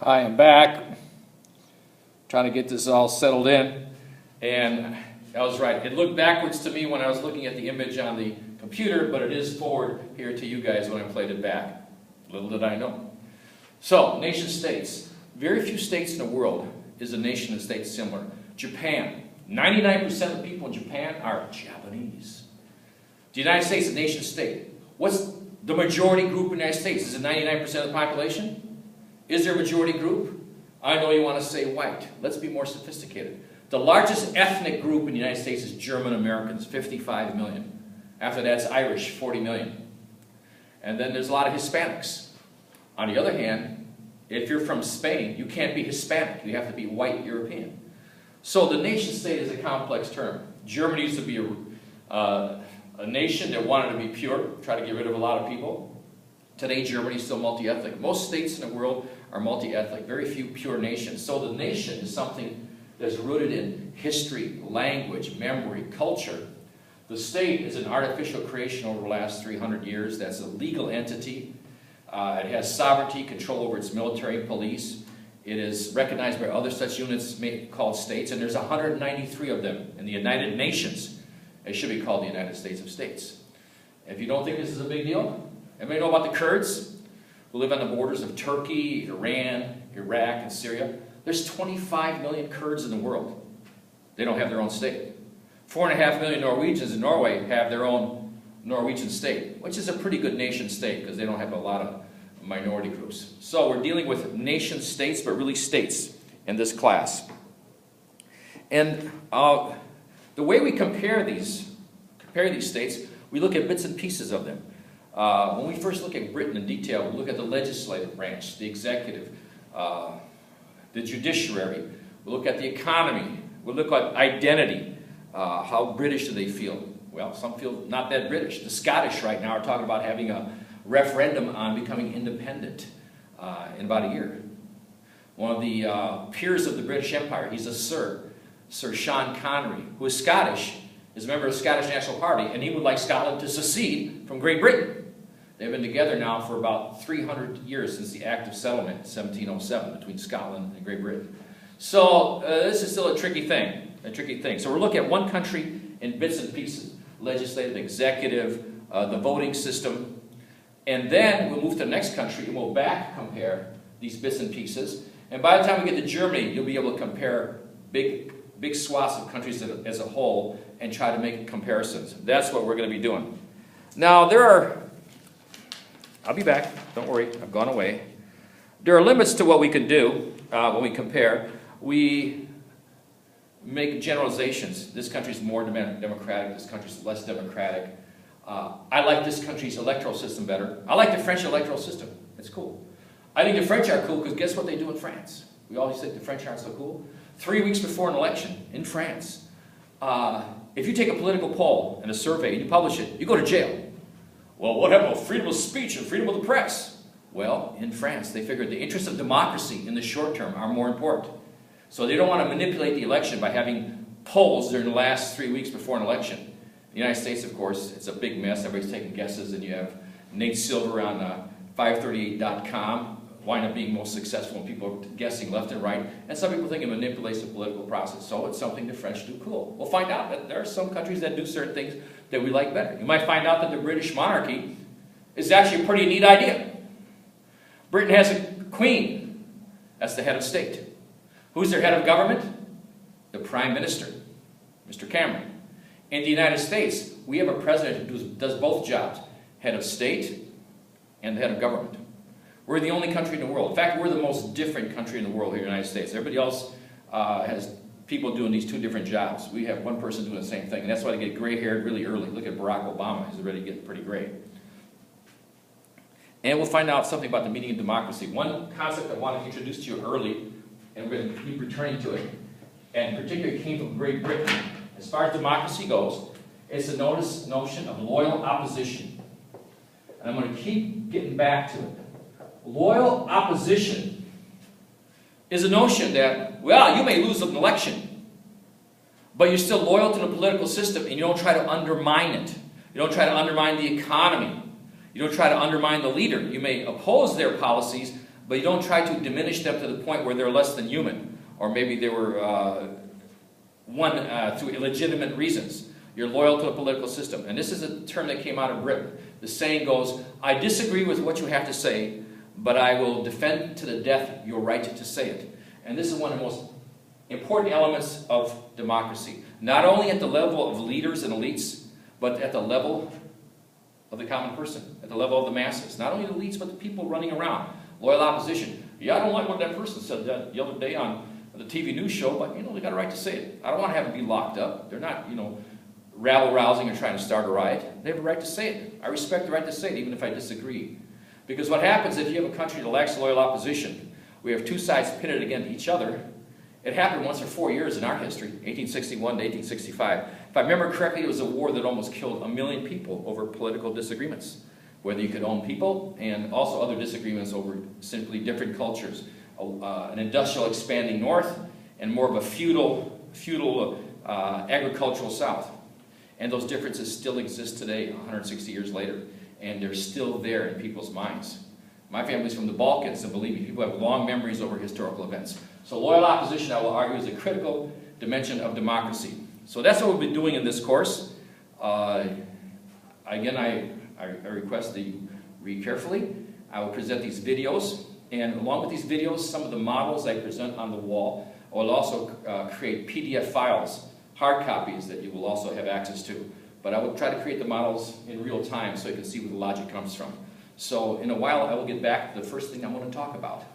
Hi, I'm back. Trying to get this all settled in. And I was right. It looked backwards to me when I was looking at the image on the computer, but it is forward here to you guys when I played it back. Little did I know. So, nation states. Very few states in the world is a nation state similar. Japan. 99% of the people in Japan are Japanese. The United States is a nation state. What's the majority group in the United States? Is it 99% of the population? Is there a majority group? I know you want to say white. Let's be more sophisticated. The largest ethnic group in the United States is German Americans, 55 million. After that, it's Irish, 40 million. And then there's a lot of Hispanics. On the other hand, if you're from Spain, you can't be Hispanic. You have to be white European. So the nation state is a complex term. Germany used to be a nation that wanted to be pure, try to get rid of a lot of people. Today, Germany is still multi-ethnic. Most states in the world are multi-ethnic, very few pure nations. So the nation is something that's rooted in history, language, memory, culture. The state is an artificial creation over the last 300 years. That's a legal entity. It has sovereignty, control over its military, police. It is recognized by other such units called states, and there's 193 of them in the United Nations. It should be called the United States of States. If you don't think this is a big deal, anybody know about the Kurds who live on the borders of Turkey, Iran, Iraq, and Syria? There's 25 million Kurds in the world. They don't have their own state. 4.5 million Norwegians in Norway have their own Norwegian state, which is a pretty good nation state because they don't have a lot of minority groups. So we're dealing with nation states, but really states in this class. And the way we compare these states, we look at bits and pieces of them. When we first look at Britain in detail, we look at the legislative branch, the executive, the judiciary. We look at the economy. We look at identity. How British do they feel? Well, some feel not that British. The Scottish right now are talking about having a referendum on becoming independent in about a year. One of the peers of the British Empire, he's a Sir Sean Connery, who is Scottish, is a member of the Scottish National Party, and he would like Scotland to secede from Great Britain. They've been together now for about 300 years since the Act of Settlement, 1707, between Scotland and Great Britain. So this is still a tricky thing. So we're looking at one country in bits and pieces: legislative, executive, the voting system, and then we'll move to the next country and we'll back compare these bits and pieces. And by the time we get to Germany, you'll be able to compare big swaths of countries as a whole and try to make comparisons. That's what we're going to be doing. Now I'll be back, don't worry, I've gone away. There are limits to what we can do when we compare. We make generalizations. This country's more democratic, this country's less democratic. I like this country's electoral system better. I like the French electoral system, it's cool. I think the French are cool because guess what they do in France? We always think the French aren't so cool. 3 weeks before an election in France, if you take a political poll and a survey and you publish it, you go to jail. Well, what happened with freedom of speech and freedom of the press? Well, in France, they figured the interests of democracy in the short term are more important. So they don't want to manipulate the election by having polls during the last 3 weeks before an election. In the United States, of course, it's a big mess. Everybody's taking guesses, and you have Nate Silver on 538.com wind up being most successful when people are guessing left and right. And some people think it manipulates the political process. So it's something the French do cool. We'll find out that there are some countries that do certain things that we like better. You might find out that the British monarchy is actually a pretty neat idea. Britain has a queen. That's the head of state. Who's their head of government? The Prime Minister, Mr. Cameron. In the United States, we have a president who does both jobs, head of state and the head of government. We're the only country in the world. In fact, we're the most different country in the world here in the United States. Everybody else has people doing these two different jobs. We have one person doing the same thing, and that's why they get gray-haired really early. Look at Barack Obama. He's already getting pretty gray. And we'll find out something about the meaning of democracy. One concept I want to introduce to you early, and we're going to keep returning to it, and particularly came from Great Britain. As far as democracy goes, it's the notion of loyal opposition. And I'm going to keep getting back to it. Loyal opposition is a notion that, well, you may lose an election, but you're still loyal to the political system and you don't try to undermine it. You don't try to undermine the economy. You don't try to undermine the leader. You may oppose their policies, but you don't try to diminish them to the point where they're less than human, or maybe they were through illegitimate reasons. You're loyal to a political system. And this is a term that came out of Britain. The saying goes, I disagree with what you have to say, but I will defend to the death your right to say it. And this is one of the most important elements of democracy. Not only at the level of leaders and elites, but at the level of the common person, at the level of the masses. Not only the elites, but the people running around. Loyal opposition. Yeah, I don't like what that person said the other day on the TV news show, but they got a right to say it. I don't want to have them be locked up. They're not, rabble-rousing or trying to start a riot. They have a right to say it. I respect the right to say it, even if I disagree. Because what happens if you have a country that lacks loyal opposition, we have two sides pitted against each other. It happened once for 4 years in our history, 1861 to 1865. If I remember correctly, it was a war that almost killed 1 million people over political disagreements. Whether you could own people, and also other disagreements over simply different cultures. An industrial expanding north, and more of a feudal agricultural south. And those differences still exist today, 160 years later, and they're still there in people's minds. My family's from the Balkans, and believe me, people have long memories over historical events. So loyal opposition, I will argue, is a critical dimension of democracy. So that's what we'll be doing in this course. Again, I request that you read carefully. I will present these videos, and along with these videos, some of the models I present on the wall. I will also create PDF files, hard copies that you will also have access to. But I will try to create the models in real time so you can see where the logic comes from. So in a while, I will get back to the first thing I want to talk about.